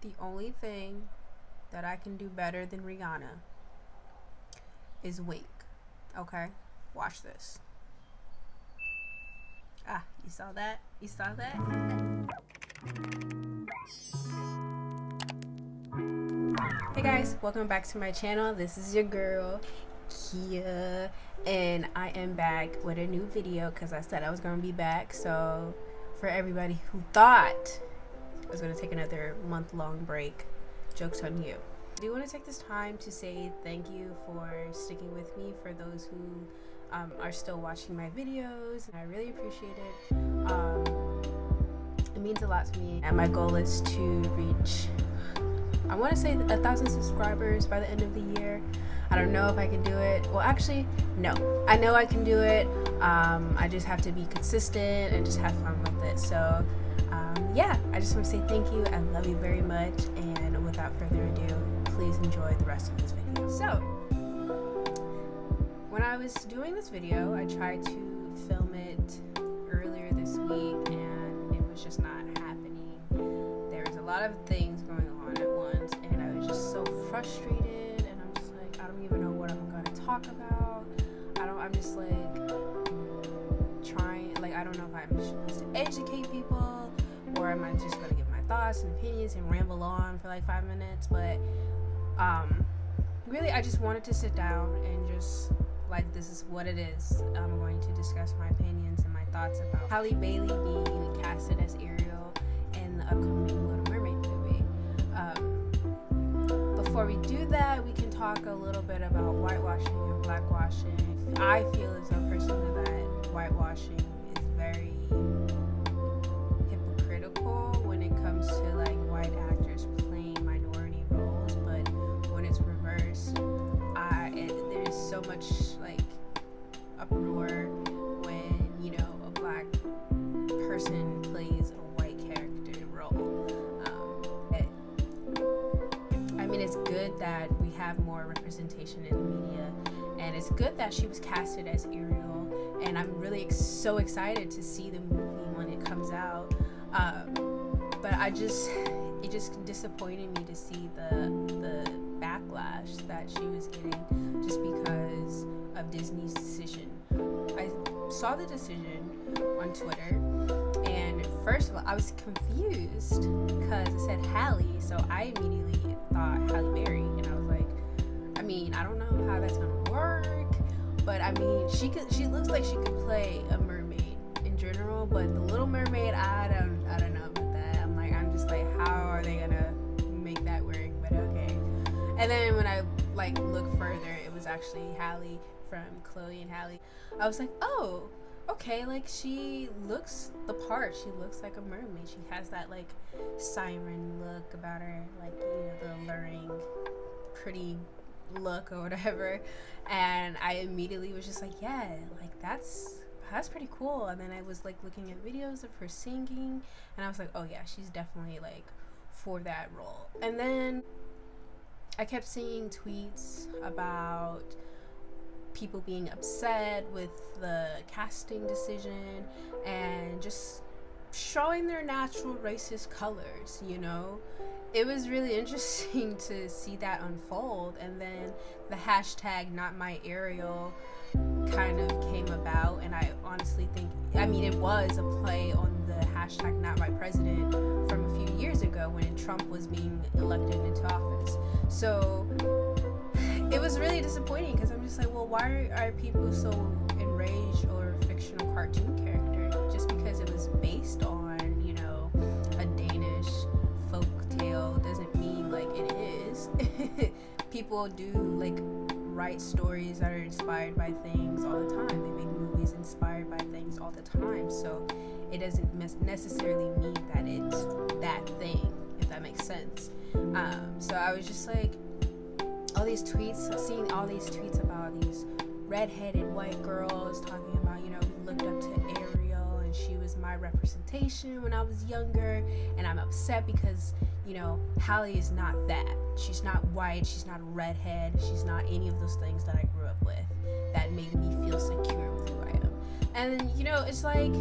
The only thing that I can do better than Rihanna is wink. Okay? Watch this. Ah, you saw that? You saw that? Hey guys, welcome back to my channel. This is your girl, Kia, and I am back with a new video because I said I was going to be back. So for everybody who thought I was going to take another month-long break, joke's on you. I do want to take this time to say thank you for sticking with me, for those who are still watching my videos. I really appreciate it. It means a lot to me, and my goal is to reach, I want to say, 1,000 subscribers by the end of the year. I don't know if I can do it. Well, actually, no. I know I can do it. I just have to be consistent and just have fun with it. So, yeah, I just want to say thank you. I love you very much. And without further ado, please enjoy the rest of this video. So, when I was doing this video, I tried to film it earlier this week, and it was just not happening. There was a lot of things going on at once, and I was just so frustrated, and I'm just like, I don't even know what I'm going to talk about. I'm just like trying, like, I don't know if I'm supposed to educate people, or am I just going to give my thoughts and opinions and ramble on for like 5 minutes. But really, I just wanted to sit down and just, like, this is what it is. I'm going to discuss my opinions and my thoughts about Halle Bailey being casted as Ariel in the upcoming Little Mermaid movie. Before we do that, we can talk a little bit about whitewashing and blackwashing. I feel as though personally that whitewashing is very hypocritical when it comes to like white actors playing minority roles, but when it's reversed, there's so much like uproar when, you know, a black person plays a white character role. I mean, it's good that we have more representation in the media, and it's good that she was casted as Ariel, and I'm really so excited to see the movie when it comes out. But it just disappointed me to see the backlash that she was getting just because of Disney's decision. I saw the decision on Twitter, and first of all, I was confused because it said Halle, so I immediately thought Halle Berry, and I was like, I mean, I don't know how that's gonna work, but I mean, she looks like she could play a mermaid in general, but the Little Mermaid, I don't know about that. I'm just like, how are they gonna make that work? But okay. And then when I like look further, it was actually Halle from Chloe and Halle. I was like, oh, okay, like she looks the part. She looks like a mermaid. She has that like siren look about her, like, you know, the alluring, pretty look or whatever. And I immediately was just like, yeah, like that's pretty cool. And then I was like looking at videos of her singing, and I was like, oh yeah, she's definitely like for that role. And then I kept seeing tweets about people being upset with the casting decision and just showing their natural racist colors, you know. It was really interesting to see that unfold. And then the hashtag not my Ariel kind of came about, and I honestly think, I mean, it was a play on the hashtag not my president from a few years ago when Trump was being elected into office. So it was really disappointing because I'm just like, well, why are people so enraged over a fictional cartoon character just because it was based on, you know, a Danish folk tale doesn't mean like it is. People do like write stories that are inspired by things all the time. They make movies inspired by things all the time. So it doesn't necessarily mean that it's that thing, if that makes sense. So I was just like, seeing all these tweets about these redheaded white girls talking about, you know, we looked up to Ariel and she was my representation when I was younger, and I'm upset because, you know, Halle is not that. She's not white, she's not a redhead, she's not any of those things that I grew up with that made me feel secure with who I am. And then, you know, it's like,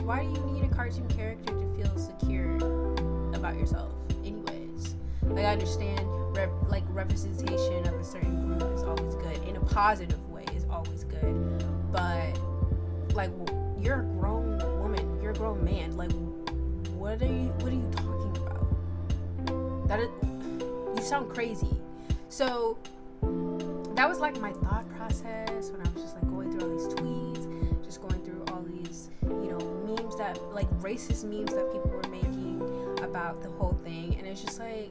why do you need a cartoon character to feel secure about yourself anyways? Like, I understand representation of a certain group is always good, in a positive way is always good, but like, you're a grown woman, you're a grown man, like, what are you talking about? That is, you sound crazy. So that was like my thought process when I was just like going through all these tweets, just going through all these, you know, memes, that like racist memes that people were making about the whole thing. And it's just like,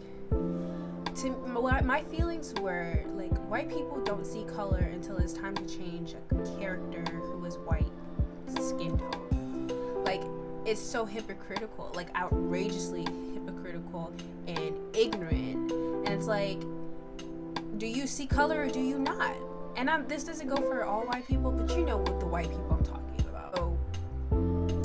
my feelings were like, white people don't see color until it's time to change a character who is white skin tone. Like, it's so hypocritical, like outrageously hypocritical and ignorant. And it's like, do you see color or do you not? And this doesn't go for all white people, but you know what the white people I'm talking about. So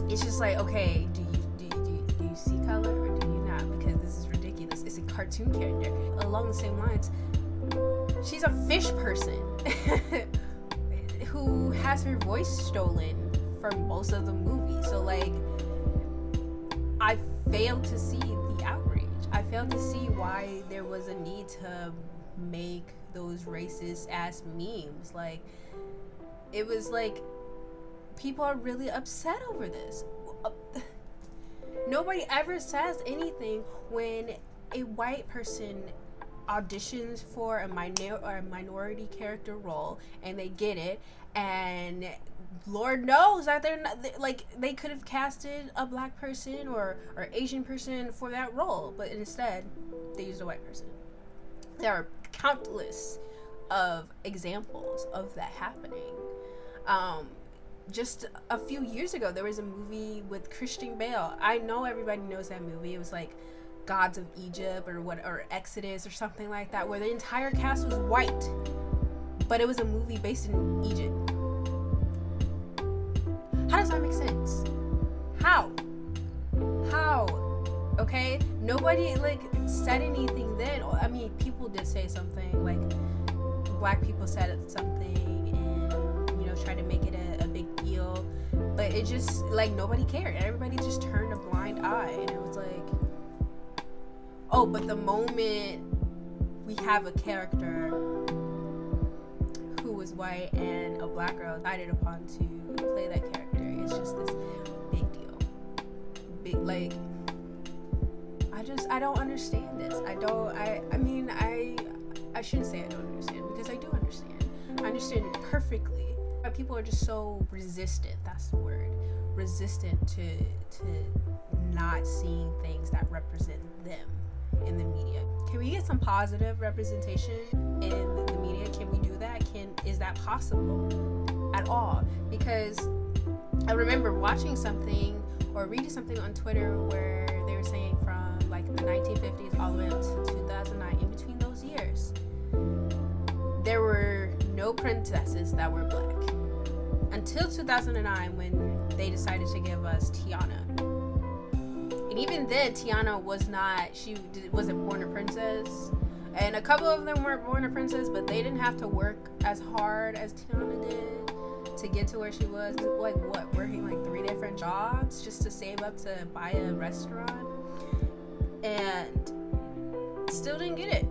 it's just like, okay, do you see color or do you not? Because this is ridiculous. It's a cartoon character. Along the same lines, she's a fish person who has her voice stolen for most of the movie. So like, I failed to see the outrage. I failed to see why there was a need to make those racist ass memes. Like, it was like, people are really upset over this. Nobody ever says anything when a white person auditions for a minority character role and they get it, and Lord knows that they're not, like, they could have casted a black person or Asian person for that role, but instead they used a white person. There are countless of examples of that happening. Just a few years ago, there was a movie with Christian Bale. I know everybody knows that movie. It was like Gods of Egypt or Exodus or something like that, where the entire cast was white, but it was a movie based in Egypt. How does that make sense? How? Okay, nobody like said anything then. I mean, people did say something, like black people said something and, you know, tried to make it a big deal, but it just, like, nobody cared. Everybody just turned a blind eye, and it was like, oh, but the moment we have a character who was white and a black girl decided upon to play that character, it's just this big deal. Like, I don't understand this. I mean, I shouldn't say I don't understand, because I do understand. I understand it perfectly. People are just so resistant, that's the word. Resistant to not seeing things that represent them in the media. Can we get some positive representation in the media? Can we do that? Is that possible at all? Because I remember watching something or reading something on Twitter where they were saying from like the 1950s all the way up to 2009, in between those years, there were no princesses that were black until 2009, when they decided to give us Tiana. And even then, Tiana wasn't born a princess, and a couple of them weren't born a princess, but they didn't have to work as hard as Tiana did to get to where she was. Like, what, working like 3 different jobs just to save up to buy a restaurant, and still didn't get it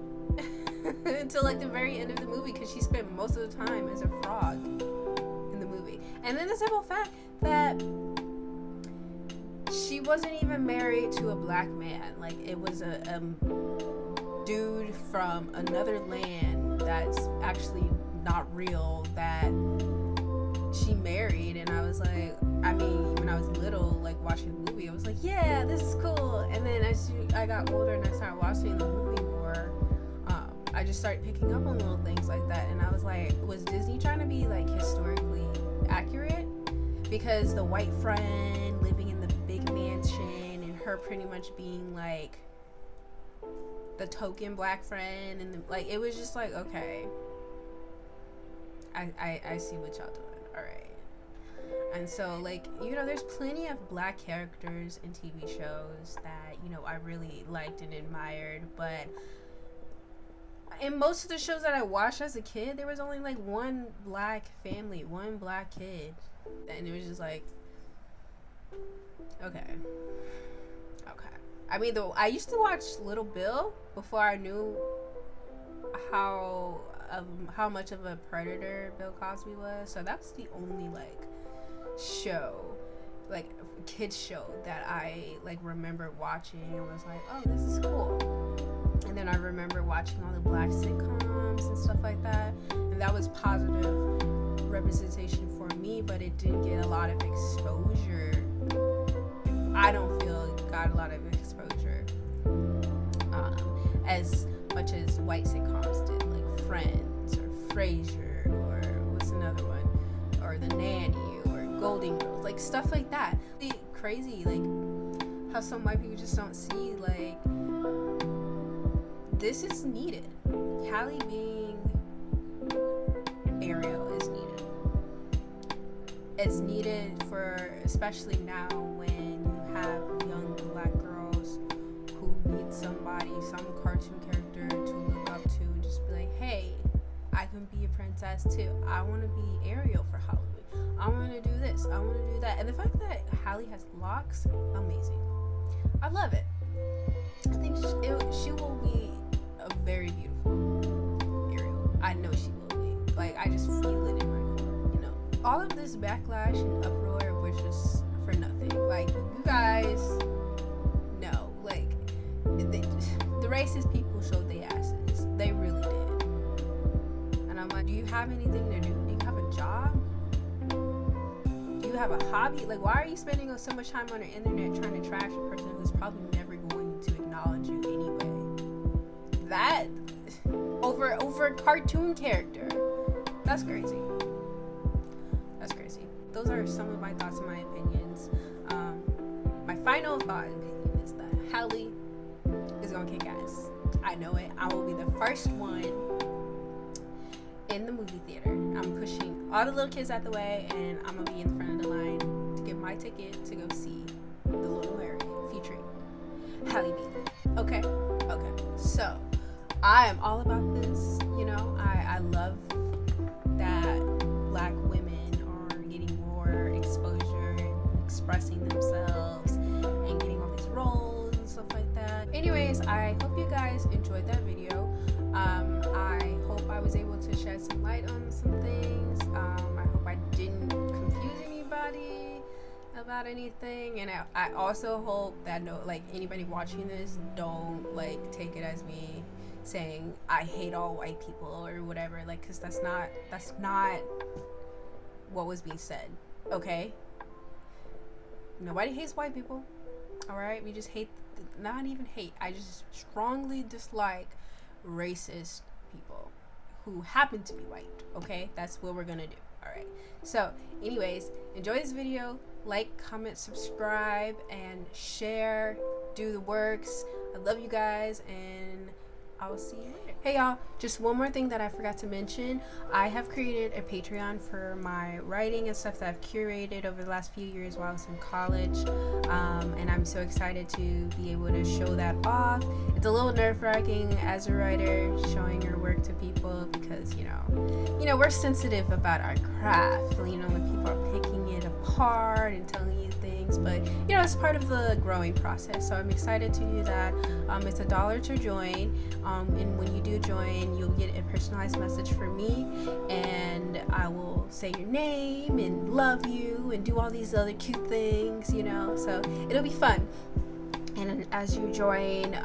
until like the very end of the movie, because she spent most of the time as a frog in the movie. And then the simple fact that she wasn't even married to a black man. Like, it was a dude from another land that's actually not real that she married. And I was like, I mean, when I was little, like watching the movie, I was like, yeah, this is cool. And then as I got older and I started watching the movie more, I just started picking up on little things like that. And I was like, was Disney trying to be like historically accurate? Because the white friend living in the big mansion and her pretty much being like the token black friend, and like, it was just like, okay, I see what y'all doing, all right. And so, like, you know, there's plenty of black characters in TV shows that, you know, I really liked and admired, but in most of the shows that I watched as a kid, there was only like one black family, one black kid, and it was just like, okay. I mean, I used to watch Little Bill before I knew how much of a predator Bill Cosby was. So that was the only like show, like kids show, that I like remember watching and was like, oh, this is cool. And then I remember watching all the black sitcoms and stuff like that, and that was positive representation for me, but it didn't get a lot of exposure. I don't feel it got a lot of exposure as much as white sitcoms did, like Friends or Frasier, or what's another one, or The Nanny, or Golden Girls, like stuff like that. It's crazy, like how some white people just don't see like this is needed. Halle being Ariel is needed. It's needed for, especially now when you have young black girls who need somebody, some cartoon character to look up to and just be like, hey, I can be a princess too. I want to be Ariel for Halloween. I want to do this. I want to do that. And the fact that Halle has locks, amazing. I love it. I think she will be a very beautiful Ariel. I know she will be. Like, I just feel it in my core, you know. All of this backlash and uproar was just for nothing. Like, you guys know, like, the racist people showed their asses. They really did. And I'm like, do you have anything to do? Do you have a job? Do you have a hobby? Like, why are you spending so much time on the internet trying to trash a person who's probably never going to acknowledge you anyway? That over a cartoon character, that's crazy. That's crazy. Those are some of my thoughts and my opinions. My final thought and opinion is that Halle is gonna kick ass. I know it. I will be the first one in the movie theater. I'm pushing all the little kids out the way, and I'm gonna be in front of the line to get my ticket to go see The Little Mermaid featuring Halle B. Okay. So I am all about this. You know, I love that black women are getting more exposure and expressing themselves and getting all these roles and stuff like that. Anyways, I hope you guys enjoyed that video. I hope I was able to shed some light on some things. I hope I didn't confuse anybody about anything, and I also hope that anybody watching this don't like take it as me saying I hate all white people or whatever, like, because that's not what was being said. Okay, nobody hates white people, all right? We just hate, not even hate, I just strongly dislike racist people who happen to be white. Okay, that's what we're gonna do. All right, so anyways, enjoy this video, like, comment, subscribe, and share. Do the works. I love you guys, and I will see you later. Hey y'all, just one more thing that I forgot to mention. I have created a Patreon for my writing and stuff that I've curated over the last few years while I was in college, and I'm so excited to be able to show that off. It's a little nerve-wracking as a writer, showing your work to people, because you know we're sensitive about our craft. You know, when people are picking it apart and telling you things, but you know, it's part of the growing process. So I'm excited to do that. It's $1 to join, and when you do join, you'll get a personalized message from me, and I will say your name and love you and do all these other cute things, you know, so it'll be fun. And as you join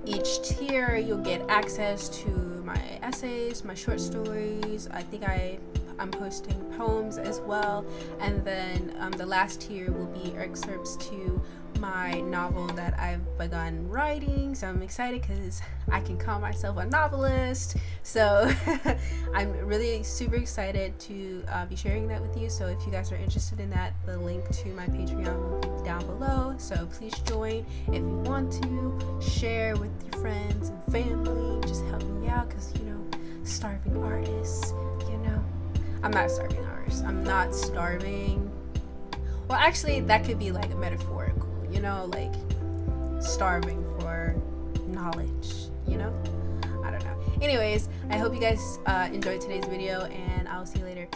each tier, you'll get access to my essays, my short stories. I think I'm posting poems as well, and then the last tier will be excerpts to my novel that I've begun writing. So I'm excited because I can call myself a novelist. So I'm really super excited to be sharing that with you. So if you guys are interested in that, the link to my Patreon will be down below. So please join if you want to. Share with your friends and family. Just help me out, because you know, starving artists, you know. I'm not a starving artist. I'm not starving. Well, actually, that could be like a metaphorical, you know, like starving for knowledge, you know? I don't know. Anyways, I hope you guys enjoyed today's video, and I'll see you later.